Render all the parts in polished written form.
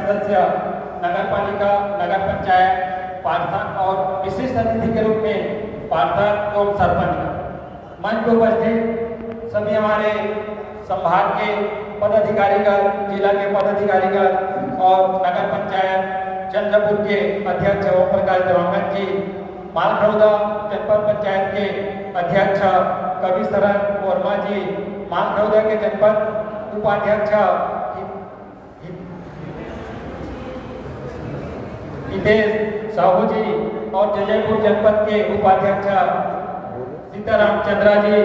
सदस्य, नगर पालिका, नगर पंचायत, पार्षद और विशिष्ट अतिथि के रूप में पार्षद एवं सरपंच, मंच पर उपस्थित सभी हमारे संभाग के पदाधिकारीगण, जिला के पदाधिकारीगण और नगर पंचायत चंद्रपुर के अध्यक्ष ओम प्रकाश देवांगन जी, मालखरौदा जनपद पंचायत के अध्यक्ष कवि शरण वर्मा जी, मालखरौदा के जनपद उपाध्यक्ष हितेश साहू जी और जयपुर जनपद के उपाध्यक्ष सीताराम चंद्रा जी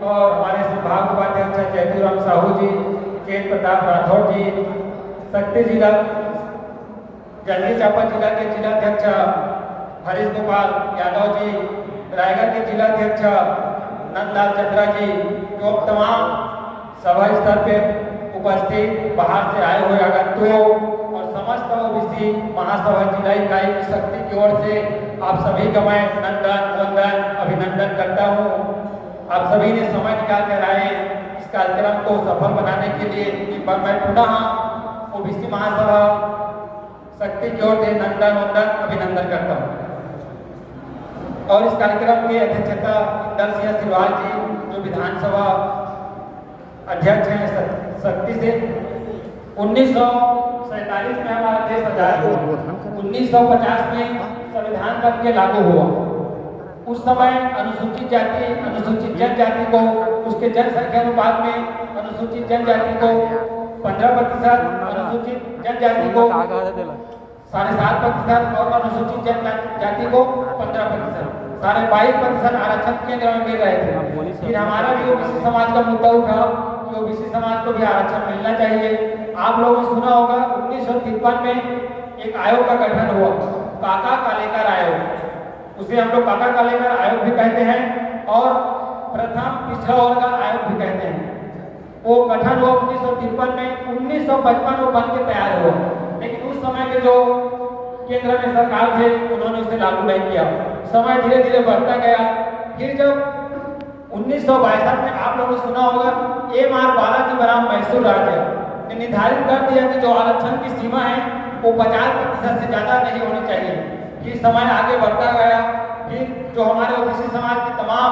और हमारे संभाग उपाध्यक्ष जयपुराम साहू जी, चेत प्रताप राठौर जी, शक्ति जिला जांजगीर चांपा जिला के जिलाध्यक्ष हरीश गोपाल यादव जी, रायगढ़ के जिलाध्यक्ष नंदलाल चंद्रा जी, जो तमाम सभा स्तर पे उपस्थित बाहर से आए हुए आगंतुक और समस्त ओबीसी महासभा जिला इकाई की शक्ति की ओर से आप सभी का मैं नंदन वंदन अभिनंदन करता हूँ। आप सभी ने समय निकाल कर आए इस कार्यक्रम को सफल बनाने के लिए। एक बार मैं पुनः ओबीसी महासभा शक्ति की ओर से नंदन वंदन अभिनंदन करता हूँ। और इस कार्यक्रम की अध्यक्षता इंदर सिंह सिलवाल जी, जो विधानसभा अध्यक्ष हैं शक्ति से। 1947 में हमारा देश आजाद हुआ, 1950 में संविधान बन के लागू हुआ। उस समय अनुसूचित जाति, अनुसूचित जनजाति को उसके जनसंख्या अनुपात में अनुसूचित जनजाति को 15%, अनुसूचित जनजाति को 7.5% और अनुसूचित जनजाति को 15%, 22.5% आरक्षण केंद्र में मिल रहे थे। फिर हमारा भी ओबीसी समाज का मुद्दा उठा कि ओबीसी समाज को भी आरक्षण मिलना चाहिए। आप लोगों ने सुना होगा 1953 में एक आयोग का गठन हुआ, काका कालेकर आयोग। उसे हम लोग काका कालेकर आयोग भी कहते हैं और प्रथम पिछड़ा वर्ग आयोग भी कहते हैं। वो गठन हुआ 1953 में, 1955 में बन के तैयार हुआ, लेकिन उस समय के जो केंद्र में सरकार थे उन्होंने उसे लागू नहीं किया। समय धीरे धीरे बढ़ता गया। फिर जब 1962 में आप लोगों ने सुना होगा M.R. बालाजी बनाम मैसूर राज्य ने निर्धारित कर दिया कि जो आरक्षण की सीमा है वो 50% से ज्यादा नहीं होनी चाहिए। फिर समय आगे बढ़ता गया। फिर जो हमारे ओबीसी समाज के तमाम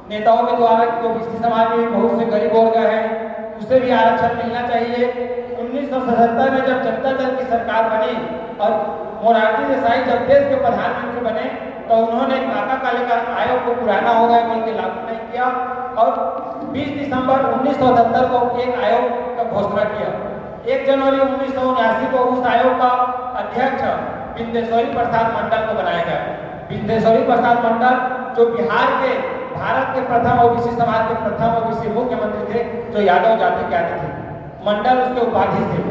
नेताओं के द्वारा ओबीसी समाज में बहुत से गरीब वर्ग है उसे भी आरक्षण मिलना चाहिए। 1977 में जब जनता दल की सरकार बनी और मोरारजी देसाई जब देश के प्रधानमंत्री बने तो उन्होंने काका कालेकर आयोग को पुराना हो गया बोल के लागू नहीं किया और 20 दिसंबर 1977 को एक आयोग का घोषणा किया। 1 जनवरी 1979 को उस आयोग का अध्यक्ष बिंदेश्वरी प्रसाद मंडल को बनाया गया। बिंदेश्वरी प्रसाद मंडल जो बिहार के भारत के प्रथम ओबीसी समाज के प्रथम ओबीसी मुख्यमंत्री थे, जो यादव जाति के आते थे। मंडल उसके उपाधि थे।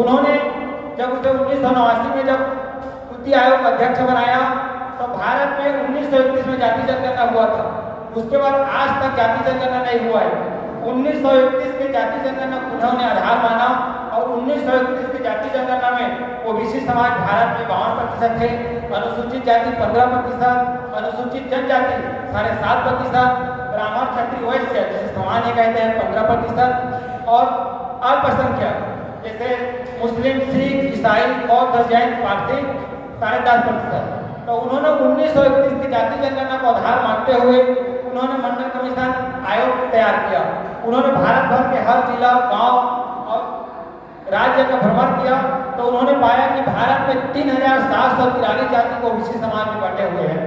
उन्होंने जब उसे 1989 में जब नीति आयोग अध्यक्ष बनाया तो भारत में 1931 में जाति जनगणना हुआ था। उसके बाद आज तक जाति जनगणना नहीं हुआ है। 1931 के जाति जनगणना उन्होंने आधार माना और 1931 की जाति जनगणना में ओबीसी समाज भारत में 52% थे, अनुसूचित जाति 15%, अनुसूचित जनजाति 7.5%, ब्राह्मण क्षत्रिय वैश्य जिसे सामान्य कहते हैं 15% और अल्पसंख्यक जैसे मुस्लिम, सिख, ईसाई, बौद्ध, जैन, पारसी 10.5%। तो उन्होंने 1931 की जाति जनगणना को आधार मानते हुए उन्होंने मंडल कमीशन आयोग तैयार किया। उन्होंने भारत भर के हर जिला, गांव और राज्य का भ्रमण किया तो उन्होंने पाया कि भारत में 3743 जाति को ओबीसी समाज में बंटे हुए हैं।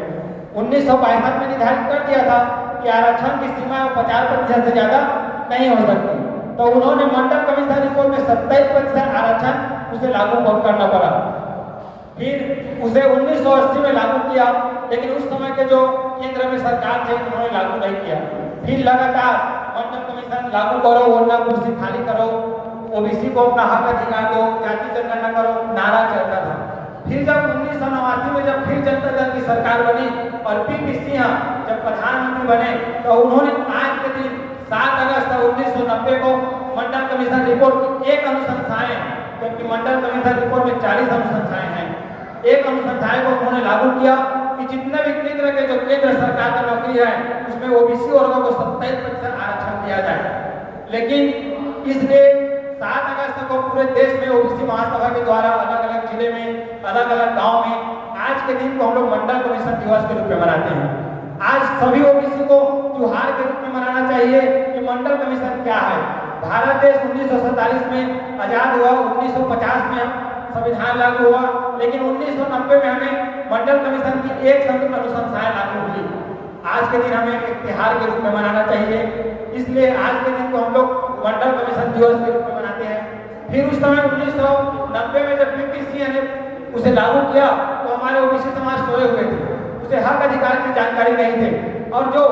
1962 में निर्धारित कर दिया था कि आरक्षण की सीमा 50% से ज्यादा नहीं हो सकती। तो उन्होंने मंडल कमीशन रिपोर्ट में 27% आरक्षण उसे लागू करना पड़ा। फिर उसे 1980 में लागू किया, लेकिन उस समय के जो केंद्र में सरकार थे उन्होंने लागू नहीं किया। फिर लगातार मंडल कमीशन लागू करो वरना कुर्सी खाली करो, ओबीसी को अपना हक अधिकार दो, जाति जनगणना करो, नारा चलता था। फिर जब 1989 में जब फिर जनता दल की सरकार बनी और पी सिंह जब प्रधानमंत्री बने तो उन्होंने आज के दिन 7 अगस्त 1990 को मंडल कमीशन रिपोर्ट की एक अनुशंसाएं, क्योंकि मंडल कमीशन रिपोर्ट में 40 अनुशंसाएं हैं, एक अनुशंसाएं को उन्होंने लागू किया कि जितने भी केंद्र के जो केंद्र सरकार का नौकरी है उसमें ओबीसी वर्गों को 27% आरक्षण दिया जाए। लेकिन इसलिए 7 अगस्त को पूरे देश में ओबीसी महासभा के द्वारा अलग अलग जिले में, अलग अलग गांव में आज के दिन को हम लोग मंडल कमीशन दिवस के रूप में मनाते हैं। आज सभी ओबीसी को त्योहार के रूप में मनाना चाहिए कि मंडल कमीशन क्या है। भारत देश 1947 में आजाद हुआ, 1950 में संविधान लागू हुआ, लेकिन 1990 में हमें मंडल कमीशन की एक संयुक्त अनुशंसाएं लागू हुई। आज के दिन हमें एक त्योहार के रूप में मनाना चाहिए, इसलिए आज के दिन को हम लोग मंडल कमीशन दिवस के रूप में मनाते हैं। फिर उस समय 1990 में जब पीपीसी ने उसे लागू किया तो हमारे ओबीसी समाज सोए हुए थे, उसे हक अधिकार की जानकारी नहीं थे, और जो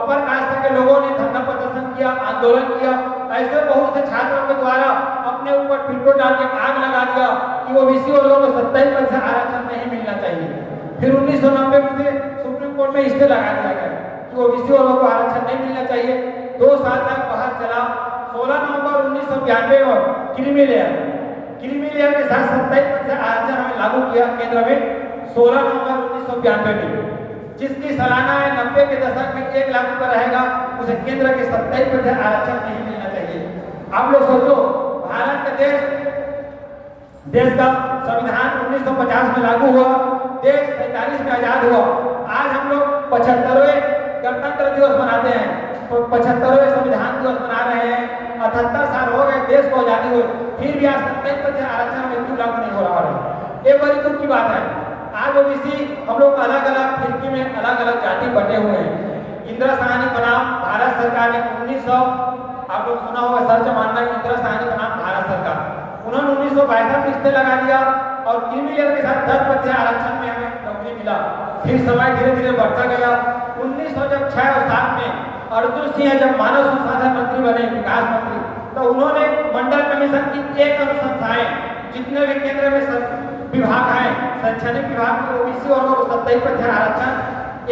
अपर कास्ट के लोगों ने धरना प्रदर्शन किया, आंदोलन किया, ऐसे बहुत से छात्रों के द्वारा अपने ऊपर पिट्ठो डाल के आग लगा दिया कि ओबीसी और लोगों को 27% आरक्षण नहीं मिलना चाहिए। फिर 1990 में से सुप्रीम कोर्ट में स्टे लगा दिया गया कि ओबीसी और लोगों को आरक्षण नहीं मिलना चाहिए। 2 साल तक बहस चला। 16 नवंबर 1992 में क्रीमी लेयर के साथ 27% आरक्षण हमें लागू किया केंद्र में 16 नवंबर 1992 में, जिसकी सालाना है 90 के दशक में 1 लाख रुपए रहेगा, उसे केंद्र के 27% आरक्षण नहीं मिलना चाहिए। आप लोग सोचो, भारत का देश का संविधान 1950 में लागू हुआ, देश 47 में आजाद हुआ। आज हम लोग 75वें गणतंत्र दिवस मनाते हैं, तो 75वें संविधान दिवस मना रहे हैं। 78 साल हो गए देश को आजादी हुए, फिर भी आज 27% आरक्षण में क्यों लागू नहीं हो रहा है? ये बड़ी दुख की बात है। आज ओबीसी हम लोग अलग अलग फिरकी में अलग अलग जाति बटे हुए हैं। इंदिरा साहनी बनाम भारत सरकार ने 1900, आप लोग सुना होगा, सर्च मानना, इंदिरा साहनी बनाम भारत सरकार, उन्होंने 1962 में स्टे लगा दिया और क्रीमी लेयर के साथ 10% आरक्षण में हमें नौकरी मिला। फिर समय धीरे धीरे बढ़ता गया। 1906 और 7 में अर्जुन सिंह जब मानव संसाधन मंत्री बने, विकास मंत्री, तो उन्होंने मंडल कमीशन की एक अनुशंसाएं, जितने भी केंद्र में विभाग है, शैक्षणिक विभाग में ओबीसी और 27% आरक्षण,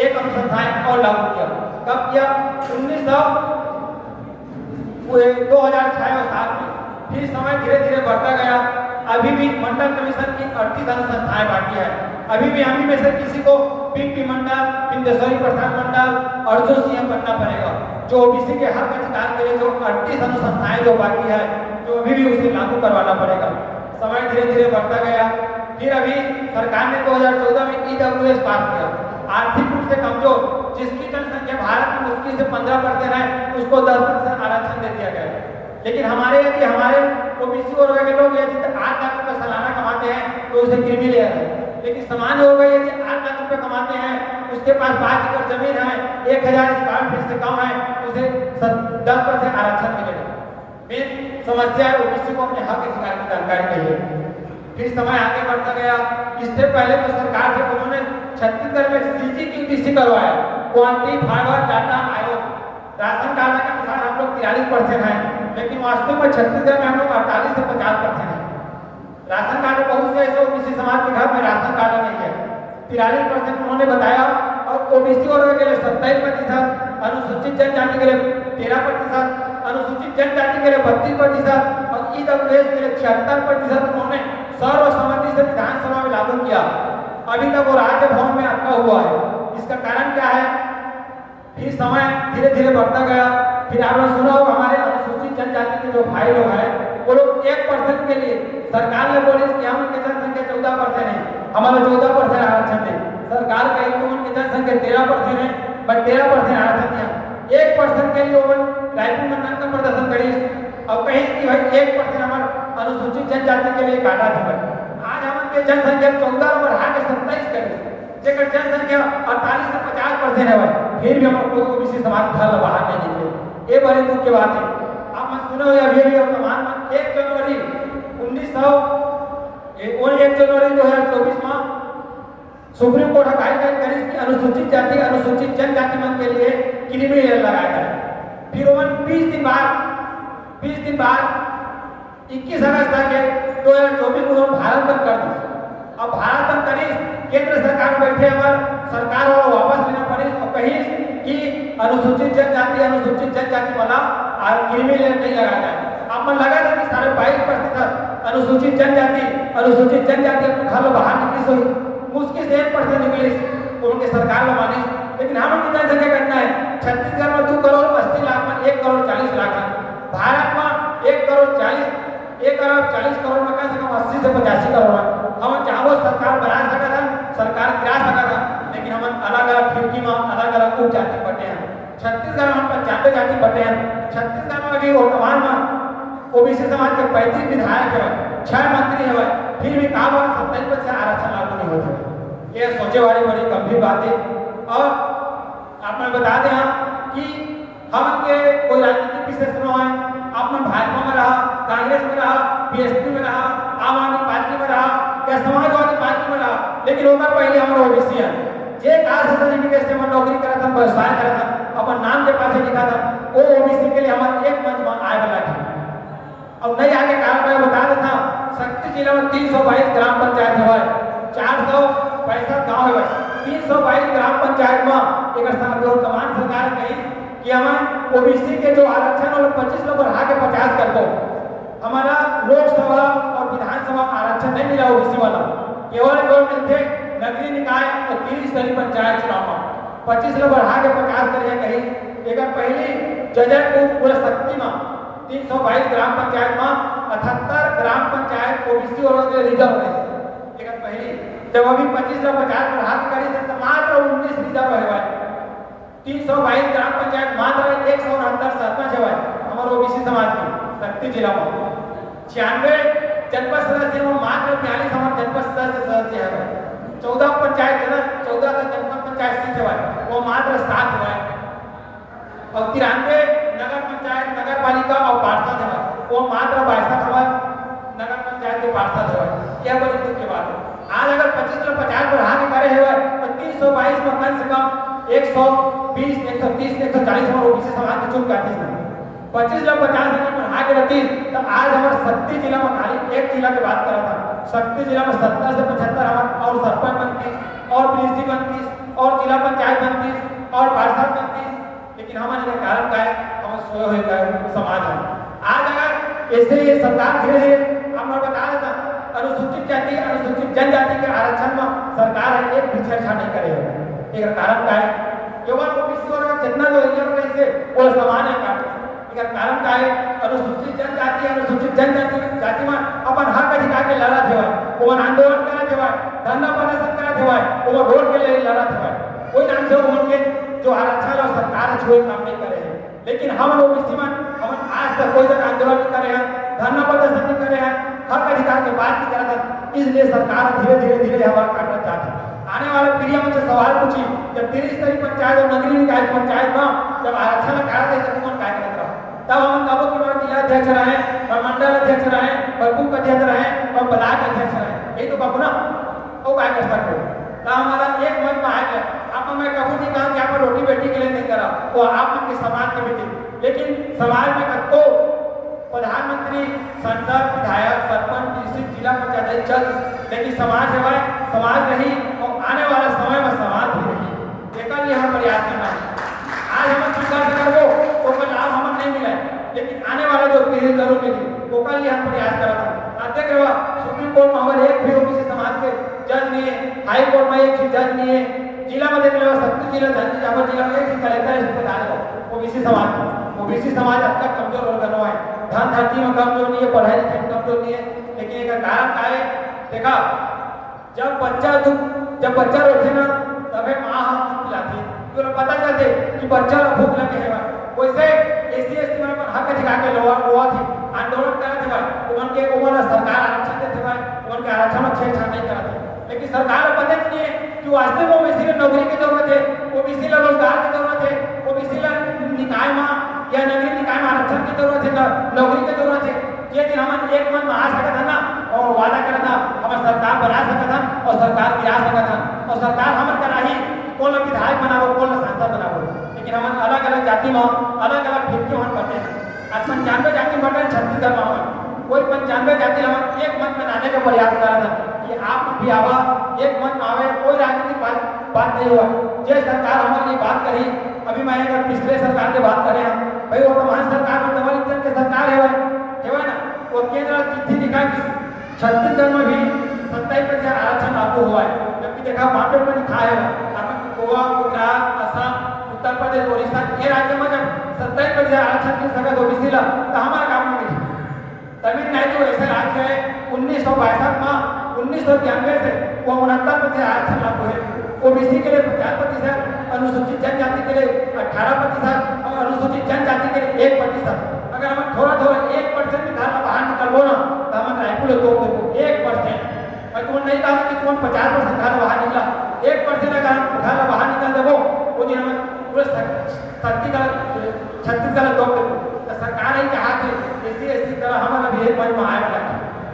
एक अनुशंसाएं और लागू किया। कब किया? 2006 और 7 में। फिर समय धीरे धीरे बढ़ता गया। अभी भी मंडल कमीशन की 38 अनुशंसाएं बाकी है। अभी भी हम में से किसी को पीपी मंडल, बिंदेश्वरी प्रसाद मंडल, अर्जुन सिंह बनना पड़ेगा, जो ओबीसी के हक अधिकार के लिए जो 38 अनुशंसाएं जो बाकी है, जो अभी भी उसे लागू करवाना पड़ेगा। समय धीरे धीरे बढ़ता गया। फिर अभी सरकार ने 2014 में ईडब्ल्यूएस पास किया। आर्थिक रूप से कमजोर, जिसकी जनसंख्या भारत में मुश्किल से 15% है, उसको 10% आरक्षण दे दिया गया। लेकिन हमारे ओबीसी और के लोग यदि 8 लाख रुपए सालाना कमाते हैं तो उसे क्रीमी लेयर है। लेकिन सामान्य हो गए यदि 8 लाख रुपए कमाते हैं, उसके पास 5 एकड़ जमीन है, 1000 स्क्वायर फीट से कम है, उसे 10% आरक्षण मिलेगा। मेन समस्या है ओबीसी को अपने हक अधिकार की जानकारी नहीं है। फिर समय आगे बढ़ता गया। इससे पहले तो सरकार से उन्होंने छत्तीसगढ़ में CGQDC करवाया, क्वांटिफाइड डाटा आयोग। राशन कार्ड के अनुसार हम लोग 43% हैं, लेकिन वास्तव में छत्तीसगढ़ में हम लोग 48 से 50% हैं। राशन कार्ड बहुत से ऐसे ओबीसी समाज के घर में राशन कार्ड नहीं है, 43% उन्होंने बताया। और ओबीसी और के लिए 27%, अनुसूचित जनजाति के लिए 13%, अनुसूचित जनजाति के लिए 32% और ईडब्ल्यूएस के लिए 76% उन्होंने सर्वसम्मति से विधानसभा में लागू किया। अभी तक वो राज्य भवन में अटका हुआ है। इसका कारण क्या है? फिर समय धीरे धीरे बढ़ता गया। फिर आपने सुना होगा हमारे अनुसूचित जनजाति के जो भाई लोग हैं, वो लोग 1% के लिए सरकार ने बोली कि हम उनकी जनसंख्या 14% है, हमारा 14% आरक्षण दे। सरकार कही कि उनकी जनसंख्या 13% है, बट 13% आरक्षण दिया। 1% के लिए वो रायपुर में नंगा प्रदर्शन करी और कहीं कि भाई 1% हमारे अनुसूचित जनजाति के लिए काटा था। आज हमारे जनसंख्या 14 और बढ़ा के 27 करी, जेकर जनसंख्या 48 से 50% है, फिर भी हम लोग ओबीसी समाज घर बाहर नहीं निकले। ये बड़े दुख की बात है। आप मन सुने हुए अभी वर्तमान में 1 जनवरी 2024 में सुप्रीम कोर्ट हटाई गई कि अनुसूचित जाति अनुसूचित जनजाति मन के लिए क्रीमी लेयर लगाया जाए। फिर 20 दिन बाद 21 अगस्त के 2024 को भारत बंद कर दी। अब भारत बंद करी, केंद्र सरकार बैठे अगर सरकार वाला वापस लेना पड़ी और कहीं कि अनुसूचित जनजाति वाला क्रीमी लेयर नहीं लगाया जाए। अब मन लगा था कि 22% अनुसूचित जनजाति अपने घर बाहर निकली, सो मुश्किल से 1% निकली तो उनके सरकार ने मानी। लेकिन हमें कितना जगह करना है? छत्तीसगढ़ में 2 करोड़ 80 लाख में 1 करोड़ 40 लाख है, भारत में 1 करोड़ 40 1 अरब 40 करोड़ में कम से कम 80 से 85 करोड़ है। हम चाहो सरकार बना सकता था, सरकार गिरा सकता था, लेकिन हम अलग अलग खिड़की में अलग अलग उप जाति बटे हैं। छत्तीसगढ़ में 95 जाति बटे हैं। छत्तीसगढ़ में भी वर्तमान में ओबीसी समाज के 35 विधायक है, 6 मंत्री है, फिर भी कहा 27% से आरक्षण लागू नहीं होता। ये सोचे वाली बड़ी गंभीर बात है। और आपने बता दें कि हम के कोई राजनीतिक विशेष न है, आपने भाजपा में रहा, कांग्रेस में रहा, बीएसपी में रहा, आम आदमी पार्टी में रहा या समाजवादी पार्टी में रहा, लेकिन ओकर पहले हमारा ओबीसी है। जे कास्ट सर्टिफिकेट से हम नौकरी करा था, व्यवसाय करा था, अपन नाम के पास लिखा था, वो ओबीसी के लिए हमारे एक मंच में आए वाला है। अब नहीं आगे कारण मैं बता देता, शक्ति जिला में 322 ग्राम पंचायत है, 465 गांव है। 322 ग्राम पंचायत में एक वर्तमान सरकार कही कि हम ओबीसी के जो आरक्षण और 25 लोग बढ़ा के 50 कर दो। हमारा लोकसभा और विधानसभा आरक्षण नहीं मिला ओबीसी वाला, केवल जो मिलते नगरीय निकाय और 30 स्तरीय पंचायत चुनाव में 25 लोग बढ़ा के 50 करिए कही। एक पहली जजयपुर पूरा शक्ति में 322 ग्राम पंचायत में 78 ग्राम पंचायत ओबीसी और रिजर्व है। एक पहली जब अभी 25 लोग 50 बढ़ा के करी तो मात्र 19 रिजर्व है। 322 ग्राम पंचायत मात्र 169 सरपंच है हमारे ओबीसी समाज में शक्ति जिला में। 96 जनपद सदस्य में मात्र 42 हमारे जनपद सदस्य है। 14 पंचायत है ना, 14 जनपद पंचायत सीट है वो मात्र 7 है। और 93 नगर पंचायत नगर पालिका और पार्षद है वो मात्र 62 है नगर पंचायत के पार्षद है। यह बड़ी दुख की बात है। आज अगर 25 से 50 बढ़ा के करे है तो 322 में कम से कम 120 130 140 हमारे ओबीसी समाज के चुन जाती है। 25 लोग 50 मिनट बढ़ा के रखी तो आज हमारे शक्ति जिला में खाली एक जिला की बात करा था, शक्ति जिला में 70 से 75 हमारे और सरपंच 35 और पीसी 35 और जिला पंचायत 35 और पार्षद 35। लेकिन हमारे कारण का है हम सोए हुए का समाज है। आज अगर ऐसे ये सरकार धीरे धीरे हम बता देता अनुसूचित जाति अनुसूचित जनजाति के आरक्षण में सरकार है एक भी छेड़छाड़ नहीं करेगा। एक कारण का है केवल ओबीसी और जितना जो रिजर्व रही से वो समान है का। एक कारण का है अनुसूचित जनजाति अनुसूचित जनजाति जाति में अपन हक अधिकार के लड़ा थे, वो आंदोलन करा थे, धरना प्रदर्शन करा थे, वो रोड के लिए लड़ा थे। कोई नाम से उनके जो आरक्षण और सरकार छुए काम नहीं करे हैं। लेकिन हम ओबीसी में हम आज तक कोई जगह आंदोलन नहीं करे हैं, धरना प्रदर्शन नहीं करे हैं, हक अधिकार की बात नहीं करता। इसलिए सरकार धीरे धीरे धीरे हमारा काटना चाहती है। आने वाले पीढ़ी मुझसे सवाल पूछी जब 30 स्तरीय पंचायत और नगरीय निकाय पंचायत में जब आरक्षण करा दे तो कौन काय करता तब हम कबो की बार जिला अध्यक्ष रहे और मंडल अध्यक्ष रहे और बूथ अध्यक्ष रहे और ब्लॉक अध्यक्ष रहे, यही तो बाबू ना वो काय कर सकते तो हमारा एक मन में आए आप मैं कबू नहीं कहा कि आप रोटी बेटी के लिए नहीं करा वो आप के समाज के भी। लेकिन समाज में कतो प्रधानमंत्री संसद विधायक सरपंच डीसी जिला पंचायत चल, लेकिन समाज है समाज रही और आने वाला समय में समाज भी रही। देखा लिए हम प्रयास करना है। आज हम स्वीकार करो तो कोई लाभ हमें नहीं मिला, लेकिन आने वाला जो पीढ़ी जरूर मिली वो कल लिए हम प्रयास करा था। अध्यक्ष रहा सुप्रीम कोर्ट में हमारे एक भी ओबीसी समाज के जज नहीं है, हाई कोर्ट में एक भी जज नहीं है, जिला में देख लो शक्ति जिला धनजी जिला में एक ही कलेक्टर है ओबीसी समाज। ओबीसी समाज अब तक कमजोर हो गया है, धन धरती में कमजोर नहीं है, पढ़ाई लिखाई में कमजोर नहीं है। लेकिन एक कारण का है देखा जब बच्चा रोते ना तबे माँ हाथ खिलाती तो पता चलते कि बच्चा भूख लगे है। वैसे एसी एसटी में हक अधिकार के लोहा थी आंदोलन करे थे उनके उन्होंने सरकार आरक्षण देते उनके आरक्षण में छेड़छाड़ नहीं कराते। लेकिन सरकार को पता नहीं है कि वास्तव में ओबीसी को नौकरी की जरूरत है, ओबीसी को रोजगार की जरूरत है, ओबीसी को निकाय में या नगरीय निकाय में आरक्षण की जरूरत है, नौकरी की जरूरत है। ये दिन हम एक मन में आ सकता था ना और वादा करा था हमें सरकार बना सकता था और सरकार गिरा सकता था और सरकार हमें करा ही कौन विधायक बनाओ कौन सांसद बनाओ। लेकिन हम अलग अलग जाति में अलग अलग फिरकी हम करते हैं। आज 95 जाति बटे छत्तीसगढ़ में कोई 95 जाति हम एक मत में लाने का प्रयास करा था कि आप भी आवा एक मत में आवे, कोई राजनीतिक बात नहीं हुआ। जो सरकार हमारे लिए बात करी अभी मैं अगर पिछले सरकार की बात करें भाई वर्तमान सरकार में डबल की सरकार है ना, वो केंद्र चिट्ठी लिखा कि छत्तीसगढ़ में भी 27% आरक्षण लागू हुआ है, जबकि देखा बांटे में लिखा है गोवा गुजरात असम उत्तर प्रदेश ओडिशा ये राज्य में जब 27% आरक्षण की सकत ओबीसी ला तो हमारा काम में मिली तमिलनाडु ऐसा राज्य है 1962 में 1992 से वो 69% आरक्षण लागू है। ओबीसी के लिए 50%, अनुसूचित जनजाति के लिए 18% और अनुसूचित जनजाति के लिए 1%। अगर हम थोड़ा 1% निकालना बाहर निकालो ना तो हम रायपुर तो 1%। और तुम नहीं कहा कि तुम 50% निकालना बाहर निकला, 1% अगर हम निकालना बाहर निकाल देवो वो दिन हम पूरे छत्तीसगढ़ तो सरकार ही कहा कि ऐसी तरह हमारा भी एक मन में आए वाला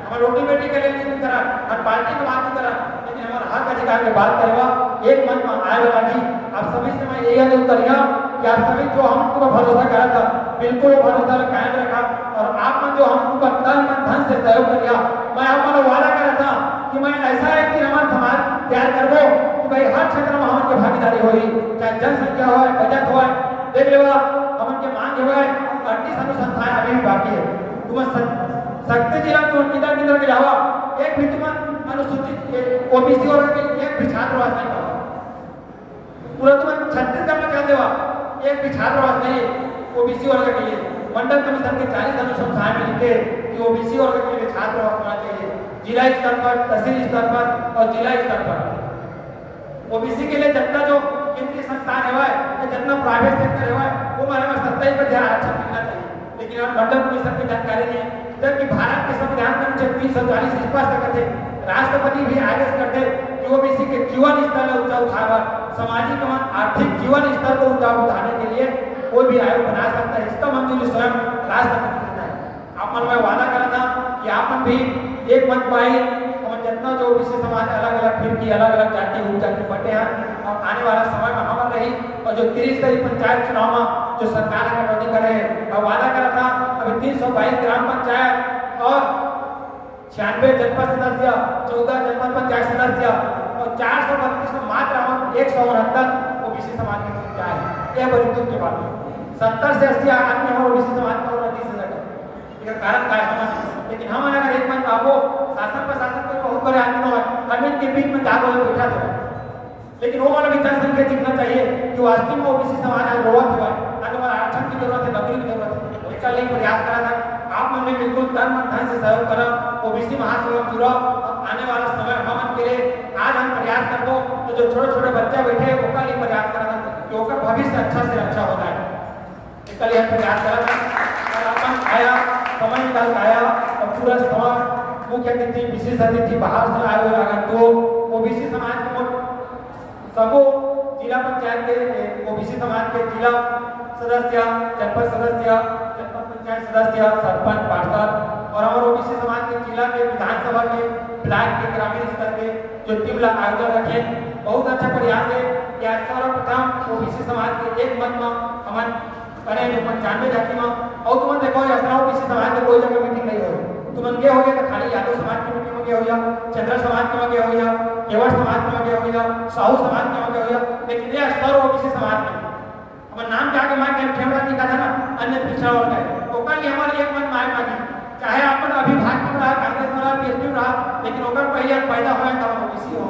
हमारे रोटी बेटी के लिए नहीं करा हर पार्टी की बात नहीं करा, लेकिन हमारा हक अधिकार की बात करेगा एक मन में आए वाला जी। आप सभी से मैं यही अनुरोध करिए कि आप सभी जो हमको पर भरोसा करा था बिल्कुल भरोसा कायम रखा और आप मन जो हमको पर तन मन धन से सहयोग करिया। मैं आप मन वादा करा था कि मैं ऐसा एक दिन हमारा समाज तैयार कर दो कि भाई हर क्षेत्र में हमारे भागीदारी होगी, चाहे जनसंख्या हो, बजट हो, देख लेगा हमारे मांग हो, 38 अनुसंधान अभी भी बाकी है। तुम सकते जिला तुम किधर के अलावा एक भी तुम अनुसूचित ओबीसी वर्ग के एक भी छात्रवास नहीं पाओ, पूरा तुम छत्तीसगढ़ में क्या देवा एक भी छात्रवास नहीं ओबीसी वर्ग के लिए। मंडल कमीशन के 40 अनुसंधान में लिखे कि ओबीसी वर्ग के लिए छात्रवास होना चाहिए जिला स्तर पर, तहसील स्तर पर और जिला स्तर पर। ओबीसी के लिए जितना जो केंद्रीय संस्थान है जितना प्राइवेट सेक्टर है वो हमारे 27% आरक्षण मिलना चाहिए, लेकिन अब मंडल कमीशन की जानकारी नहीं है। जबकि भारत के संविधान के अनुच्छेद 340 स्पष्ट करते, राष्ट्रपति भी आदेश करते कि ओबीसी के जीवन स्तर में ऊंचा उठावा, सामाजिक एवं आर्थिक जीवन स्तर को ऊंचा उठाने के लिए कोई भी आयोग बना सकता है, इसका मंजूरी स्वयं राष्ट्रपति देता है। आप मन में वादा करा था कि आप मन भी एक मंच पाई और जितना जो ओबीसी समाज अलग अलग फिर की अलग अलग जाति उपजाति बटे हैं और आने वाला समय में हमार रही और जो 30 पंचायत चुनाव में जो सरकार ने कटौती करे और वादा करा था अभी 322 ग्राम पंचायत और 96 जनपद सदस्य, 14 जनपद पंचायत सदस्य और 432 में मात्र हम 169 ओबीसी समाज के पंचायत है। यह बड़ी दुख की बात है। 70 से 80 आदमी हमारे ओबीसी समाज का और 30 से ज्यादा इसका कारण क्या है हमारे, लेकिन हम अगर एक मन आपको शासन प्रशासन को बहुत बड़े आदमी हो हम इनके बीच में जाकर बैठा था, लेकिन वो वाला भी जनसंख्या दिखना चाहिए जो वास्तव में ओबीसी समाज आज रोवत हुआ है, आज हमारा आरक्षण की जरूरत है, नौकरी की जरूरत है। इसका लिए प्रयास करा था आप मन ने बिल्कुल तन मन धन से सहयोग करा ओबीसी महासभा जुड़ा। आने वाला समय हम के लिए आज हम प्रयास करबो तो जो छोटे छोटे बच्चे बैठे ओका लिए प्रयास करा था कि ओका भविष्य अच्छा से अच्छा हो जाए, इसका लिए हम प्रयास करा था। और अपन आया समय निकाल आया और पूरा समाज मुख्य अतिथि विशेष अतिथि बाहर से आए हुए अगर तो ओबीसी समाज के सबो जिला पंचायत के ओबीसी समाज के जिला सदस्य, जनपद सदस्य, जनपद पंचायत सदस्य, सरपंच, पार्षद और हमारे ओबीसी समाज के जिला के विधानसभा के ब्लॉक के ग्रामीण स्तर के जो टीम ला आयोजन रखे बहुत अच्छा प्रयास है कि आज सर्वप्रथम ओबीसी समाज के एक मन में हम करे जो 95 जाति में और तुम देखो ऐसा ओबीसी समाज के कोई जगह मीटिंग नहीं हो तुम के हो गया तो खाली यादव समाज की मीटिंग में गया हो या चंद्र समाज के में गया हो या केवट समाज के में गया हो या साहू समाज के में गया हो या, लेकिन ये सर्व ओबीसी समाज में हमारा नाम क्या के मां के खेमरा जी का था ना अन्य पिछड़ा वर्ग है तो कल हमारे एक मन माय मांगी चाहे अपन अभिभाग में रहा, कांग्रेस में रहा, बीएसपी में रहा, लेकिन ओकर पहले पैदा हुआ तो हम ओबीसी हो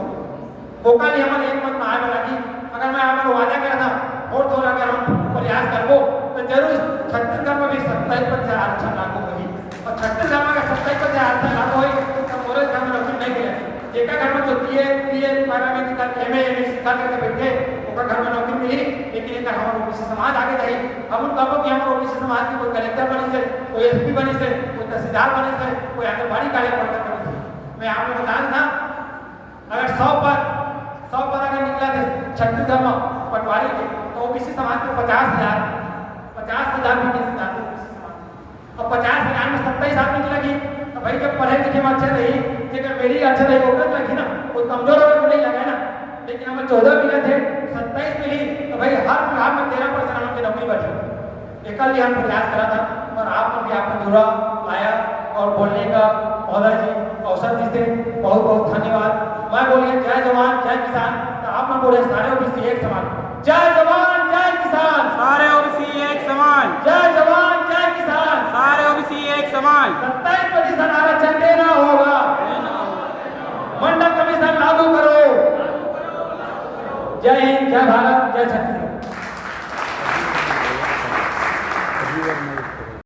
वो कल हमारे एक मन माय लगी। अगर मैं आपको वादा करा था और थोड़ा अगर हम प्रयास करबो तो जरूर छत्तीसगढ़ में भी 27% आरक्षण लागू होगी और छत्तीसगढ़ में 27% आरक्षण लागू होगी तो पूरे घर में नौकरी नहीं मिलेगी। जेका घर में जो बीए पैरामेडिकल एमए सिखा करके बैठे ओकर घर में नौकरी मिली, लेकिन एक हमारे ओबीसी समाज आगे रही। हम उन कहो कि हमारे ओबीसी समाज के कोई कलेक्टर बनी से, कोई एसपी बनी से, कोई तहसीलदार बनी से, कोई आंगनबाड़ी कार्यकर्ता बनी से। मैं आपको बता था अगर 100 पर अगर निकला थे छत्तीसगढ़ में पटवारी के तो ओबीसी समाज को 50,000 भी नहीं जाते ओबीसी समाज और 50,000 में 27 आदमी लगी तो भाई जब पढ़े लिखे में अच्छे रही लेकिन मेरी अच्छा रही होकर लगी ना कोई कमजोर होकर को नहीं लगा ना, लेकिन हमें 14 मिले थे 27 मिली तो भाई हर विभाग में 13% हमें नौकरी बची। एक लिए हम प्रयास करा था और आपको भी आपको जुड़ा आया और बोलने का महोदय जी अवसर दीजिए बहुत बहुत धन्यवाद। मैं बोलिए जय जवान जय किसान तो आप लोग बोले सारे ओबीसी एक समान, जय जवान जय किसान, सारे ओबीसी एक समान, जय जवान जय किसान, सारे ओबीसी एक समान। 27% आरक्षण देना होगा, मंडल कमीशन लागू करो। जय हिंद, जय भारत, जय छत्तीसगढ़।